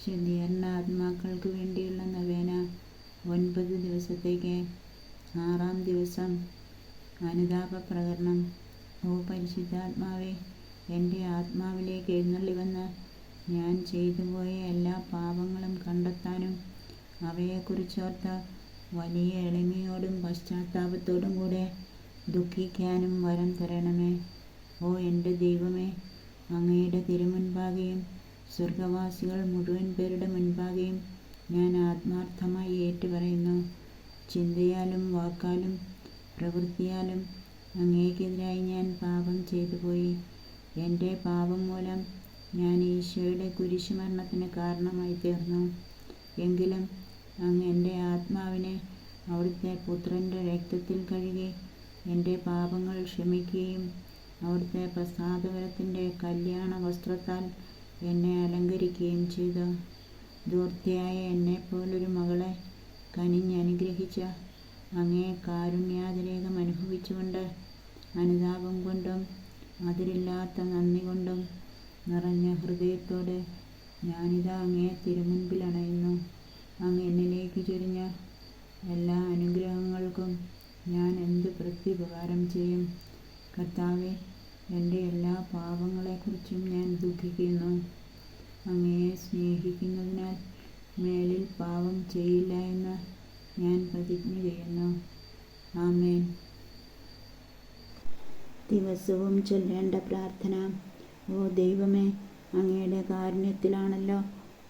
ശുദ്ധീകരണ ആത്മാക്കൾക്ക് വേണ്ടിയുള്ള നവേന 9 ദിവസത്തേക്ക്. 6-ാം ദിവസം അനുതാപ പ്രകരണം. ഓ പരിശുദ്ധാത്മാവേ, എൻ്റെ ആത്മാവിലേക്ക് എഴുന്നള്ളി വന്ന് ഞാൻ ചെയ്തുപോയ എല്ലാ പാപങ്ങളും കണ്ടെത്താനും അവയെക്കുറിച്ചോർത്ത് വലിയ എളിമയോടും പശ്ചാത്താപത്തോടും കൂടെ ദുഃഖിക്കാനും വരം തരണമേ. ഓ എൻ്റെ ദൈവമേ, അങ്ങയുടെ തിരുമുൻപാകെയും സ്വർഗവാസികൾ മുഴുവൻ പേരുടെ മുൻപാകെയും ഞാൻ ആത്മാർത്ഥമായി ഏറ്റുപറയുന്നു. ചിന്തയാലും വാക്കാലും പ്രവൃത്തിയാലും അങ്ങേക്കെതിരായി ഞാൻ പാപം ചെയ്തുപോയി. എൻ്റെ പാപം മൂലം ഞാൻ ഈശോയുടെ കുരിശുമരണത്തിന് കാരണമായി തീർന്നു. എങ്കിലും അങ്ങ് എൻ്റെ ആത്മാവിനെ അവിടുത്തെ പുത്രൻ്റെ രക്തത്തിൽ കഴുകി എൻ്റെ പാപങ്ങൾ ക്ഷമിക്കുകയും അവിടുത്തെ പ്രസാദവരത്തിൻ്റെ കല്യാണ വസ്ത്രത്താൽ എന്നെ അലങ്കരിക്കുകയും ചെയ്തു. ധൂർത്തിയായ എന്നെപ്പോലൊരു മകളെ കനിഞ്ഞനുഗ്രഹിച്ച അങ്ങേ കാരുണ്യാതിരേകം അനുഭവിച്ചുകൊണ്ട് അനുതാപം കൊണ്ടും അതിരില്ലാത്ത നന്ദി കൊണ്ടും നിറഞ്ഞ ഹൃദയത്തോടെ ഞാനിതാ അങ്ങേ തിരുമുൻപിൽ അണയുന്നു. അങ്ങ് എന്നിലേക്ക് ചൊരിഞ്ഞ എല്ലാ അനുഗ്രഹങ്ങൾക്കും ഞാൻ എന്ത് പ്രത്യുപകാരം ചെയ്യും? കർത്താവേ, എൻ്റെ എല്ലാ പാപങ്ങളെക്കുറിച്ചും ഞാൻ ദുഃഖിക്കുന്നു. അങ്ങയെ സ്നേഹിക്കുന്നതിനാൽ മേലിൽ പാപം ചെയ്യില്ല എന്ന് ഞാൻ പ്രതിജ്ഞ ചെയ്യുന്നു. ആമേൻ. ദിവസവും ചൊല്ലേണ്ട പ്രാർത്ഥന. ഓ ദൈവമേ, അങ്ങയുടെ കാരുണ്യത്തിലാണല്ലോ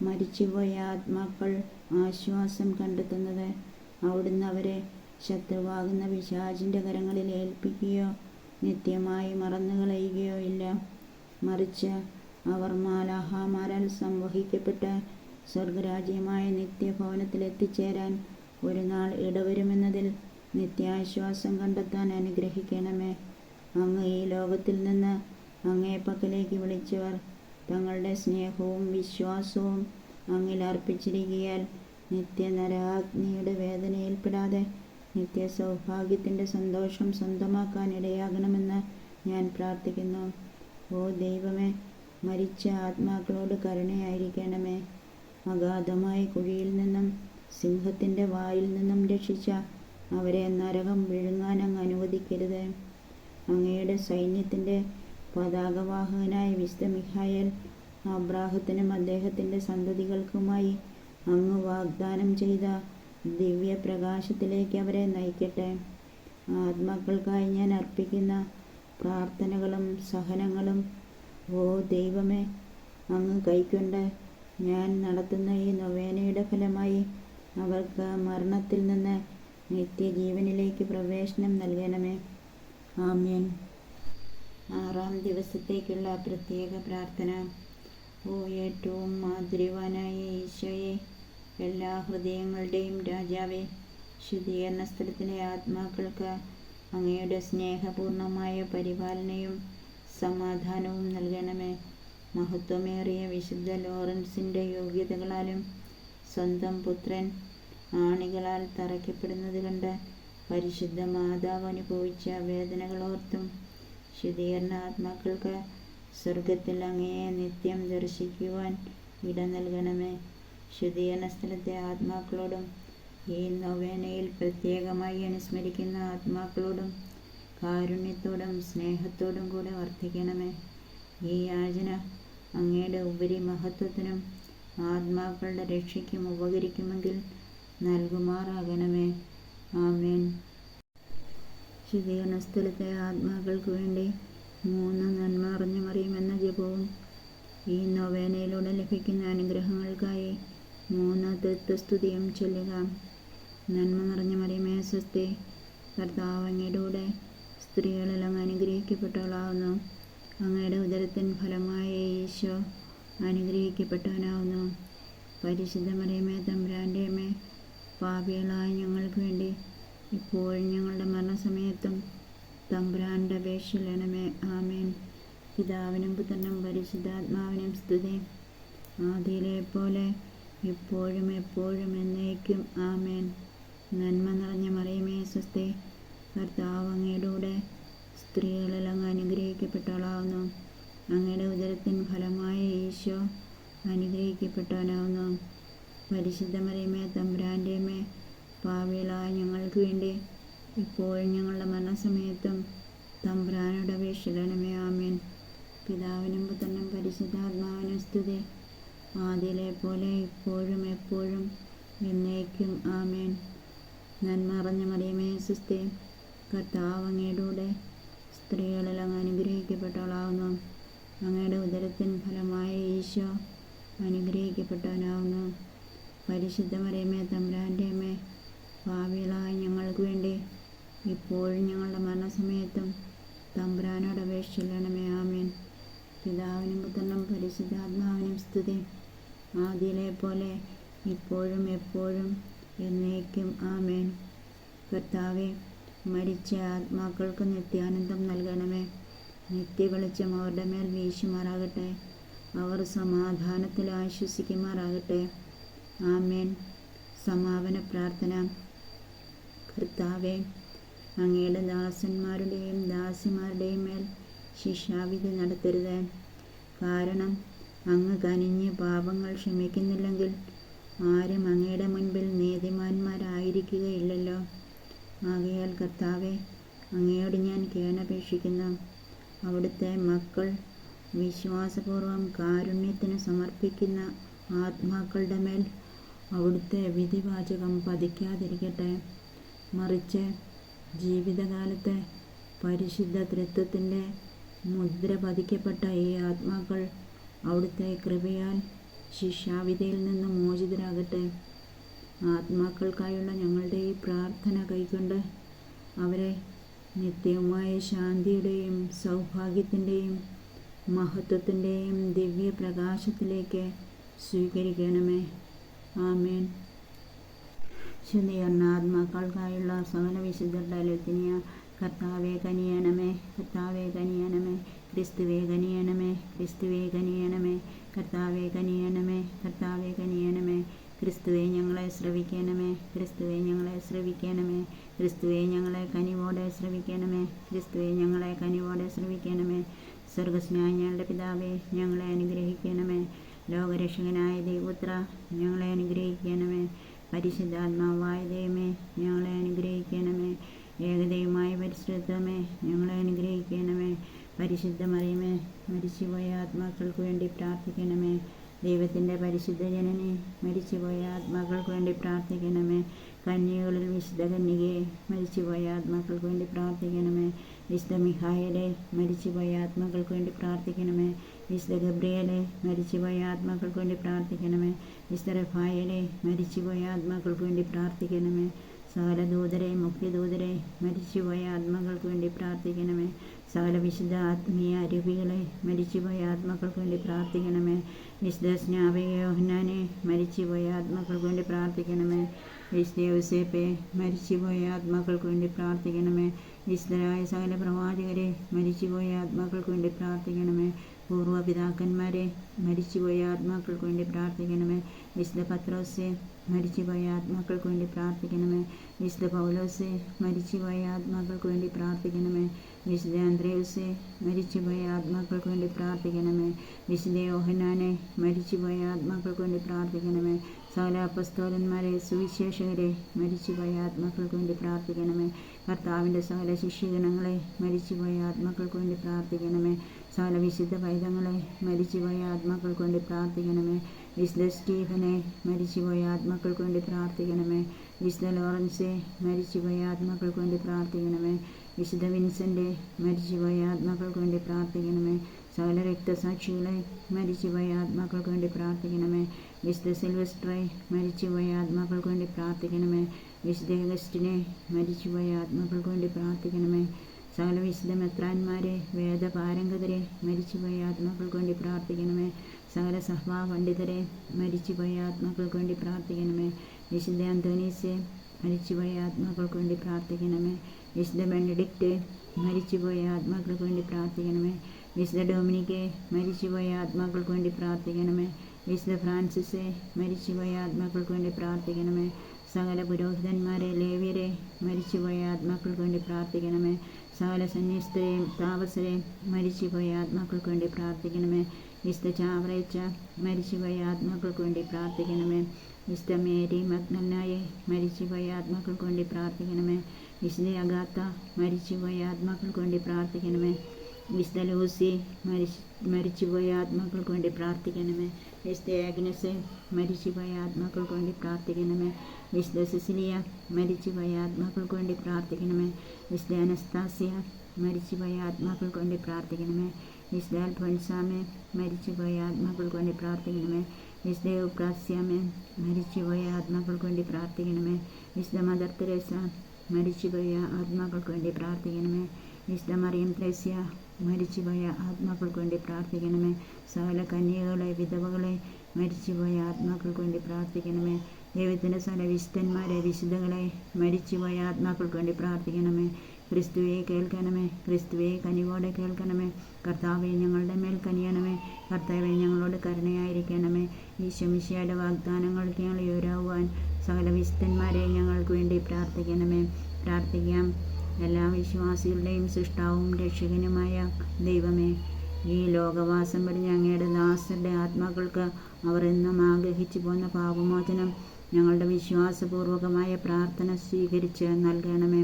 മരിച്ചുപോയ ആത്മാക്കൾ ആശ്വാസം കണ്ടെത്തുന്നത്. അവിടുന്ന് അവരെ ശത്രുവാകുന്ന പിശാചിൻ്റെ കരങ്ങളിൽ ഏൽപ്പിക്കുകയോ നിത്യമായി മറന്നുകളയുകയോ ഇല്ല. മറിച്ച് അവർ മാലാഖമാരാൽ സംവഹിക്കപ്പെട്ട് സ്വർഗരാജ്യമായ നിത്യഭവനത്തിൽ എത്തിച്ചേരാൻ ഒരു നാൾ ഇടവരുമെന്നതിൽ നിത്യാശ്വാസം കണ്ടെത്താൻ അനുഗ്രഹിക്കണമേ. അങ്ങ് ഈ ലോകത്തിൽ നിന്ന് അങ്ങേ പക്കലേക്ക് വിളിച്ചവർ തങ്ങളുടെ സ്നേഹവും വിശ്വാസവും അങ്ങിൽ അർപ്പിച്ചിരിക്കയാൽ നിത്യനരകാഗ്നിയുടെ വേദനയിൽപ്പെടാതെ നിത്യസൗഭാഗ്യത്തിൻ്റെ സന്തോഷം സ്വന്തമാക്കാൻ ഇടയാകണമെന്ന് ഞാൻ പ്രാർത്ഥിക്കുന്നു. ഓ ദൈവമേ, മരിച്ച ആത്മാക്കളോട് കരുണയായിരിക്കണമേ. അഗാധമായ കുഴിയിൽ നിന്നും സിംഹത്തിൻ്റെ വായിൽ നിന്നും രക്ഷിച്ച അവരെ നരകം വിഴുങ്ങാൻ അങ്ങ് അനുവദിക്കരുത്. അങ്ങയുടെ സൈന്യത്തിൻ്റെ പതാകവാഹകനായ വിശുദ്ധ മിഖായേൽ അബ്രാഹത്തിനും അദ്ദേഹത്തിൻ്റെ സന്തതികൾക്കുമായി അങ്ങ് വാഗ്ദാനം ചെയ്ത ദിവ്യപ്രകാശത്തിലേക്ക് അവരെ നയിക്കട്ടെ. ആത്മാക്കൾക്കായി ഞാൻ അർപ്പിക്കുന്ന പ്രാർത്ഥനകളും സഹനങ്ങളും ഓ ദൈവമേ, അങ്ങ് കൈക്കൊണ്ട് ഞാൻ നടത്തുന്ന ഈ നൊവേനയുടെ ഫലമായി അവർക്ക് മരണത്തിൽ നിന്ന് നിത്യജീവനിലേക്ക് പ്രവേശനം നൽകണമേ. ആമേൻ. 6-ാം ദിവസത്തേക്കുള്ള പ്രത്യേക പ്രാർത്ഥന. ഓ ഏറ്റവും മാധുര്യവാനായ ഈശോയെ, എല്ലാ ഹൃദയങ്ങളുടെയും രാജാവേ, ശുദ്ധീകരണ സ്ഥലത്തിലെ ആത്മാക്കൾക്ക് അങ്ങയുടെ സ്നേഹപൂർണമായ പരിപാലനയും സമാധാനവും നൽകണമേ. മഹത്വമേറിയ വിശുദ്ധ ലോറൻസിൻ്റെ യോഗ്യതകളാലും സ്വന്തം പുത്രൻ ആണികളാൽ തറയ്ക്കപ്പെടുന്നത് കണ്ട് പരിശുദ്ധ മാതാവ് അനുഭവിച്ച വേദനകളോർത്തും ശുദ്ധീകരണ ആത്മാക്കൾക്ക് സ്വർഗത്തിൽ അങ്ങയെ നിത്യം ദർശിക്കുവാൻ ഇട നൽകണമേ. ശുദ്ധീകരണ സ്ഥലത്തെ ആത്മാക്കളോടും ഈ നൊവേനയിൽ പ്രത്യേകമായി അനുസ്മരിക്കുന്ന ആത്മാക്കളോടും കാരുണ്യത്തോടും സ്നേഹത്തോടും കൂടെ വർദ്ധിക്കണമേ. ഈ യാചന അങ്ങയുടെ ഉപരി മഹത്വത്തിനും ആത്മാക്കളുടെ രക്ഷയ്ക്കും ഉപകരിക്കുമെങ്കിൽ നൽകുമാറാകണമേ. ആമേൻ. ശുദ്ധീകരണ സ്ഥലത്തെ ആത്മാക്കൾക്ക് വേണ്ടി 3 നന്മ അറിഞ്ഞ മറിയം എന്ന ജപവും ഈ നൊവേനയിലൂടെ ലഭിക്കുന്ന അനുഗ്രഹങ്ങൾക്കായി 3 തൃത്വസ്തുതിയും ചൊല്ലുക. നന്മ നിറഞ്ഞ മറിയമേ സ്വസ്തി, കർത്താവ് അങ്ങയുടെ കൂടെ സ്ത്രീകളിൽ അങ്ങ് അനുഗ്രഹിക്കപ്പെട്ടവളാവുന്നു. അങ്ങയുടെ ഉദരത്തിൻ ഫലമായ ഈശോ അനുഗ്രഹിക്കപ്പെട്ടവനാവുന്നു. പരിശുദ്ധ മറിയമേ തമ്പുരാൻ്റെ അമ്മേ, പാപികളായ ഞങ്ങൾക്ക് വേണ്ടി ഇപ്പോഴും ഞങ്ങളുടെ മരണസമയത്തും തമ്പുരാൻ്റെ അപേക്ഷിക്കണമേ. ആമേൻ. പിതാവിനും പുത്രനും പരിശുദ്ധാത്മാവിനും സ്തുതി, ആദിയിലെ പോലെ ഇപ്പോഴും എപ്പോഴും എന്നേക്കും. ആമേൻ. നന്മ നിറഞ്ഞ മറിയമേ സ്വസ്തി, കർത്താവ് അങ്ങയുടെ കൂടെ സ്ത്രീകളിൽ അങ്ങ് അനുഗ്രഹിക്കപ്പെട്ടവളാവുന്നു. അങ്ങയുടെ ഉദരത്തിൻ ഫലമായ ഈശോ അനുഗ്രഹിക്കപ്പെട്ടവനാവുന്നു. അനുഗ്രഹിക്കപ്പെട്ടവനാവുന്നു. പരിശുദ്ധ മറിയമേ തമ്പുരാൻ്റെ അമ്മേ, പാപികളായ ഞങ്ങൾക്ക് വേണ്ടി ഇപ്പോഴും ഞങ്ങളുടെ മരണസമയത്തും തമ്പുരാനോട് അപേക്ഷിക്കണമേ. ആമേൻ. പിതാവിനും പുത്രനും പരിശുദ്ധാത്മാവിനും സ്തുതി, ആദിയിലെ പോലെ ഇപ്പോഴും എപ്പോഴും എന്നേക്കും. ആമേൻ. നന്മ നിറഞ്ഞ മറിയമേ സ്വസ്തി, കർത്താവ് അങ്ങയുടെ കൂടെ സ്ത്രീകളിൽ അങ്ങ് അനുഗ്രഹിക്കപ്പെട്ടവളാവുന്നു. അങ്ങയുടെ ഉദരത്തിൻ ഫലമായ ഈശോ അനുഗ്രഹിക്കപ്പെട്ടവനാവുന്നു. പരിശുദ്ധ മറിയമേ തമ്പുരാൻ്റെ അമ്മേ, പാപികളായ ഞങ്ങൾക്ക് വേണ്ടി ഇപ്പോഴും ഞങ്ങളുടെ മരണസമയത്തും തമ്പുരാനോട് അപേക്ഷിക്കണമേ. ആമേൻ. പിതാവിനും പുത്രനും പരിശുദ്ധാത്മാവിനും സ്തുതി, ആദിയിലെ പോലെ ഇപ്പോഴും എപ്പോഴും എന്നേക്കും. ആമേൻ. കർത്താവെ, മരിച്ച ആത്മാക്കൾക്ക് നിത്യാനന്ദം നൽകണമേ. നിത്യവെളിച്ചം അവരുടെ മേൽ വീശുമാറാകട്ടെ. അവർ സമാധാനത്തിൽ ആശ്വസിക്കുമാറാകട്ടെ. ആമേൻ. സമാപന പ്രാർത്ഥന. കർത്താവെ, അങ്ങയുടെ ദാസന്മാരുടെയും ദാസിമാരുടെയും മേൽ ശിക്ഷാവിധി നടത്തരുത്. കാരണം അങ്ങ് കനിഞ്ഞ് പാപങ്ങൾ ക്ഷമിക്കുന്നില്ലെങ്കിൽ ആരും അങ്ങയുടെ മുൻപിൽ നീതിമാന്മാരായിരിക്കുകയില്ലല്ലോ. ആകയാൽ കർത്താവെ, അങ്ങയോട് ഞാൻ കേണപേക്ഷിക്കുന്നു. അവിടുത്തെ മക്കൾ വിശ്വാസപൂർവം കാരുണ്യത്തിന് സമർപ്പിക്കുന്ന ആത്മാക്കളുടെ മേൽ അവിടുത്തെ വിധിവാചകം പതിക്കാതിരിക്കട്ടെ. മറിച്ച് ജീവിതകാലത്തെ പരിശുദ്ധ ത്രിത്വത്തിൻ്റെ മുദ്ര പതിക്കപ്പെട്ട ഈ ആത്മാക്കൾ അവിടുത്തെ കൃപയാൽ ശിക്ഷാവിധിയിൽ നിന്ന് മോചിതരാകട്ടെ. ആത്മാക്കൾക്കായുള്ള ഞങ്ങളുടെ ഈ പ്രാർത്ഥന കൈക്കൊണ്ട് അവരെ നിത്യവുമായ ശാന്തിയുടെയും സൗഭാഗ്യത്തിൻ്റെയും മഹത്വത്തിൻ്റെയും ദിവ്യപ്രകാശത്തിലേക്ക് സ്വീകരിക്കണമേ. ആമേൻ. ശുദ്ധീകരണ ആത്മാക്കൾക്കായുള്ള സകല വിശുദ്ധരുടെ ലുത്തിനിയ. കർത്താവെ കനിയണമേ, കർത്താവെ കനിയണമേ, ക്രിസ്തുവേ കനിയണമേ, ക്രിസ്തുവേ കനിയണമേ, കർത്താവെ കനിയണമേ, കർത്താവെ കനിയണമേ, ക്രിസ്തുവെ ഞങ്ങളെ ശ്രവിക്കണമേ, ക്രിസ്തുവെ ഞങ്ങളെ ശ്രവിക്കണമേ, ക്രിസ്തുവെ ഞങ്ങളെ കനിവോടെ ശ്രവിക്കണമേ, ക്രിസ്തുവെ ഞങ്ങളെ കനിവോടെ ശ്രവിക്കണമേ. സ്വർഗസ്നായ ഞങ്ങളുടെ പിതാവേ, ഞങ്ങളെ അനുഗ്രഹിക്കണമേ. ലോകരക്ഷകനായ ദൈവപുത്ര, ഞങ്ങളെ അനുഗ്രഹിക്കണമേ. പരിശുദ്ധാത്മാവായ ദൈവമേ, ഞങ്ങളെ അനുഗ്രഹിക്കണമേ. ഏകദൈവമായ പരിശുദ്ധമേ, ഞങ്ങളെ അനുഗ്രഹിക്കണമേ. പരിശുദ്ധ മറിയമേ, മരിച്ചുപോയ ആത്മാക്കൾക്ക് വേണ്ടി പ്രാർത്ഥിക്കണമേ. ദൈവത്തിൻ്റെ പരിശുദ്ധ ജനനെ, മരിച്ചുപോയ ആത്മാക്കൾക്ക് വേണ്ടി പ്രാർത്ഥിക്കണമേ. കന്യകളിൽ വിശുദ്ധ കന്യകയെ, മരിച്ചുപോയ ആത്മാക്കൾക്ക് വേണ്ടി പ്രാർത്ഥിക്കണമേ. വിശുദ്ധ മിഖായേലെ, മരിച്ചുപോയ ആത്മാക്കൾക്ക് വേണ്ടി പ്രാർത്ഥിക്കണമേ. വിശുദ്ധ ഗബ്രിയേലെ, മരിച്ചുപോയ ആത്മാക്കൾക്ക് വേണ്ടി പ്രാർത്ഥിക്കണമേ. വിശുദ്ധ റഫായേലെ, മരിച്ചുപോയ ആത്മാക്കൾക്ക് വേണ്ടി പ്രാർത്ഥിക്കണമേ. സകല ദൂതരെ, മുഖ്യദൂതരെ, മരിച്ചുപോയ ആത്മാക്കൾക്ക് വേണ്ടി പ്രാർത്ഥിക്കണമേ. സകല വിശുദ്ധ ആത്മീയ അരൂപികളെ, മരിച്ചുപോയ ആത്മാക്കൾക്ക് വേണ്ടി പ്രാർത്ഥിക്കണമേ. വിശുദ്ധ സ്നാപക യോഹന്നാനെ, മരിച്ചുപോയ ആത്മാക്കൾക്ക് വേണ്ടി പ്രാർത്ഥിക്കണമേ. വിശുദ്ധ യൗസേപ്പെ, മരിച്ചുപോയ ആത്മാക്കൾക്ക് വേണ്ടി പ്രാർത്ഥിക്കണമേ. വിശുദ്ധരായ സകല പ്രവാചകരെ, മരിച്ചുപോയ ആത്മാക്കൾക്ക് വേണ്ടി പ്രാർത്ഥിക്കണമേ. പൂർവ്വപിതാക്കന്മാരെ, മരിച്ചുപോയ ആത്മാക്കൾക്ക് വേണ്ടി പ്രാർത്ഥിക്കണമേ. വിശുദ്ധ പത്രോസെ, മരിച്ചുപോയ ആത്മാക്കൾക്ക് വേണ്ടി പ്രാർത്ഥിക്കണമേ. വിശുദ്ധ പൗലോസെ, മരിച്ചുപോയ ആത്മാക്കൾക്ക് വേണ്ടി പ്രാർത്ഥിക്കണമേ. വിശുദ്ധ അന്ത്രേയുസെ, മരിച്ചുപോയ ആത്മാക്കൾക്ക് വേണ്ടി പ്രാർത്ഥിക്കണമേ. വിശുദ്ധ യോഹന്നാനെ, മരിച്ചുപോയ ആത്മാക്കൾക്ക് വേണ്ടി പ്രാർത്ഥിക്കണമേ. സകല അപ്പസ്തോലന്മാരെ, സുവിശേഷകരെ, മരിച്ചുപോയ ആത്മാക്കൾക്ക് വേണ്ടി പ്രാർത്ഥിക്കണമേ. കർത്താവിൻ്റെ സകല ശിഷ്യഗണങ്ങളെ, മരിച്ചുപോയ ആത്മാക്കൾക്ക് വേണ്ടി പ്രാർത്ഥിക്കണമേ. സകല വിശുദ്ധ പൈതങ്ങളെ, മരിച്ചുപോയ ആത്മാക്കൾക്ക് വേണ്ടി പ്രാർത്ഥിക്കണമേ. വിശുദ്ധ സ്റ്റീഫനെ, മരിച്ചുപോയ ആത്മാക്കൾക്ക് വേണ്ടി പ്രാർത്ഥിക്കണമേ. വിശുദ്ധ ലോറൻസെ, മരിച്ചുപോയ ആത്മാക്കൾക്ക് വേണ്ടി പ്രാർത്ഥിക്കണമേ. വിശുദ്ധ വിൻസെൻ്റ്, മരിച്ചുപോയ ആത്മാക്കൾക്ക് വേണ്ടി പ്രാർത്ഥിക്കണമേ. സകല രക്തസാക്ഷികളെ, മരിച്ചുപോയ ആത്മാക്കൾക്ക് വേണ്ടി പ്രാർത്ഥിക്കണമേ. വിശുദ്ധ സിൽവസ്ട്രെ, മരിച്ചുപോയ ആത്മാക്കൾക്ക് വേണ്ടി പ്രാർത്ഥിക്കണമേ. വിശുദ്ധ അഗസ്റ്റിനെ, മരിച്ചുപോയ ആത്മാക്കൾക്ക് വേണ്ടി പ്രാർത്ഥിക്കണമേ. സകല വിശുദ്ധ മെത്രാന്മാരെ, വേദപാരംഗതരെ, മരിച്ചുപോയ ആത്മാക്കൾക്ക് വേണ്ടി പ്രാർത്ഥിക്കണമേ. സകല സഭാ പണ്ഡിതരെ, മരിച്ചുപോയ ആത്മാക്കൾക്ക് വേണ്ടി പ്രാർത്ഥിക്കണമേ. വിശുദ്ധ അന്തോനീസെ, മരിച്ചുപോയ ആത്മാക്കൾക്ക് വേണ്ടി പ്രാർത്ഥിക്കണമേ. വിശുദ്ധ ബെനഡിക്റ്റ്, മരിച്ചുപോയ ആത്മാക്കൾക്ക് വേണ്ടി പ്രാർത്ഥിക്കണമേ. വിശുദ്ധ ഡൊമിനിക്കെ, മരിച്ചുപോയ ആത്മാക്കൾക്ക് വേണ്ടി പ്രാർത്ഥിക്കണമേ. വിശുദ്ധ ഫ്രാൻസിസെ, മരിച്ചുപോയ ആത്മാക്കൾക്ക് വേണ്ടി പ്രാർത്ഥിക്കണമേ. സകല പുരോഹിതന്മാരെ, ലേവ്യരെ, മരിച്ചുപോയ ആത്മാക്കൾക്ക് വേണ്ടി പ്രാർത്ഥിക്കണമേ. സകല സന്യസ്തരെയും താപസരെയും, മരിച്ചുപോയ ആത്മാക്കൾക്ക് വേണ്ടി പ്രാർത്ഥിക്കണമേ. വിശുദ്ധ ചാവറേച്ച മരിച്ചുപോയ ആത്മാക്കൾക്ക് വേണ്ടി പ്രാർത്ഥിക്കണമേ. വിശുദ്ധ മേരി മഗ്ദലനായെ മരിച്ചുപോയ ആത്മാക്കൾക്ക് വേണ്ടി പ്രാർത്ഥിക്കണമേ. വിശുദ്ധ അഗാത്ത മരിച്ചുപോയ ആത്മാക്കൾക്ക് വേണ്ടി പ്രാർത്ഥിക്കണമേ. വിശുദ്ധ ലൂസി മരിച്ചുപോയ ആത്മാക്കൾക്ക് വേണ്ടി പ്രാർത്ഥിക്കണമേ. വിശുദ്ധ ആഗ്നസ് മരിച്ചുപോയ ആത്മാക്കൾക്ക് വേണ്ടി പ്രാർത്ഥിക്കണമേ. വിശുദ്ധ സിസിലിയ മരിച്ചുപോയ ആത്മാക്കൾക്ക് വേണ്ടി പ്രാർത്ഥിക്കണമേ. വിശുദ്ധ അനസ്താസിയ മരിച്ചുപോയ ആത്മാക്കൾക്ക് വേണ്ടി പ്രാർത്ഥിക്കണമേ. വിശുദ്ധ അൽഫോൻസാമെ മരിച്ചുപോയ ആത്മാക്കൾക്ക് വേണ്ടി പ്രാർത്ഥിക്കണമേ. വിശുദ്ധ യൂപ്രാസ്യാമെ മരിച്ചുപോയ ആത്മാക്കൾക്ക് വേണ്ടി പ്രാർത്ഥിക്കണമേ. വിശുദ്ധ മദർ തെരേസ മരിച്ചുപോയ ആത്മാക്കൾക്ക് വേണ്ടി പ്രാർത്ഥിക്കണമേ. വിശുദ്ധ മറിയം ത്രേസ്യ മരിച്ചുപോയ ആത്മാക്കൾക്ക് വേണ്ടി പ്രാർത്ഥിക്കണമേ. സകല കന്യകകളെ, വിധവകളെ, മരിച്ചുപോയ ആത്മാക്കൾക്ക് വേണ്ടി പ്രാർത്ഥിക്കണമേ. ദൈവത്തിൻ്റെ സകല വിശുദ്ധന്മാരെ, വിശുദ്ധകളെ, മരിച്ചുപോയ ആത്മാക്കൾക്ക് വേണ്ടി പ്രാർത്ഥിക്കണമേ. ക്രിസ്തുവെ കേൾക്കണമേ, ക്രിസ്തുവെ കനിവോടെ കേൾക്കണമേ. കർത്താവെ ഞങ്ങളുടെ മേൽ കനിയണമേ, കർത്താവെ ഞങ്ങളോട് കരുണയായിരിക്കണമേ. ഈശോ മിശിഹായുടെ വാഗ്ദാനങ്ങൾക്ക് ഞങ്ങൾ യോഗ്യരാകുവാൻ സകല വിശുദ്ധന്മാരെ ഞങ്ങൾക്ക് വേണ്ടി പ്രാർത്ഥിക്കണമേ. പ്രാർത്ഥിക്കാം. എല്ലാ വിശ്വാസികളുടെയും സൃഷ്ടാവും രക്ഷകനുമായ ദൈവമേ, ഈ ലോകവാസം കഴിഞ്ഞ അങ്ങയുടെ ദാസരുടെ ആത്മാക്കൾക്ക് അവർ എന്നും ആഗ്രഹിച്ചു പോന്ന പാപമോചനം ഞങ്ങളുടെ വിശ്വാസപൂർവകമായ പ്രാർത്ഥന സ്വീകരിച്ച് നൽകണമേ.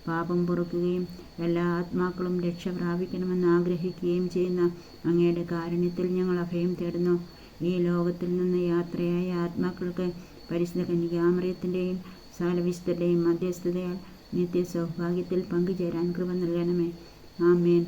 പാപം പൊറുക്കുകയും എല്ലാ ആത്മാക്കളും രക്ഷ പ്രാപിക്കണമെന്ന് ആഗ്രഹിക്കുകയും ചെയ്യുന്ന അങ്ങയുടെ കാരുണ്യത്തിൽ ഞങ്ങൾ അഭയം തേടുന്നു. ഈ ലോകത്തിൽ നിന്ന് യാത്രയായ ആത്മാക്കൾക്ക് പരിശുദ്ധ കന്യകാമറിയത്തിൻ്റെയും സകല വിശുദ്ധരുടെയും മധ്യസ്ഥതയാൽ നിത്യ സൗഭാഗ്യത്തിൽ പങ്കുചേരാൻ കൃപ നൽകണമേ. ആമേൻ.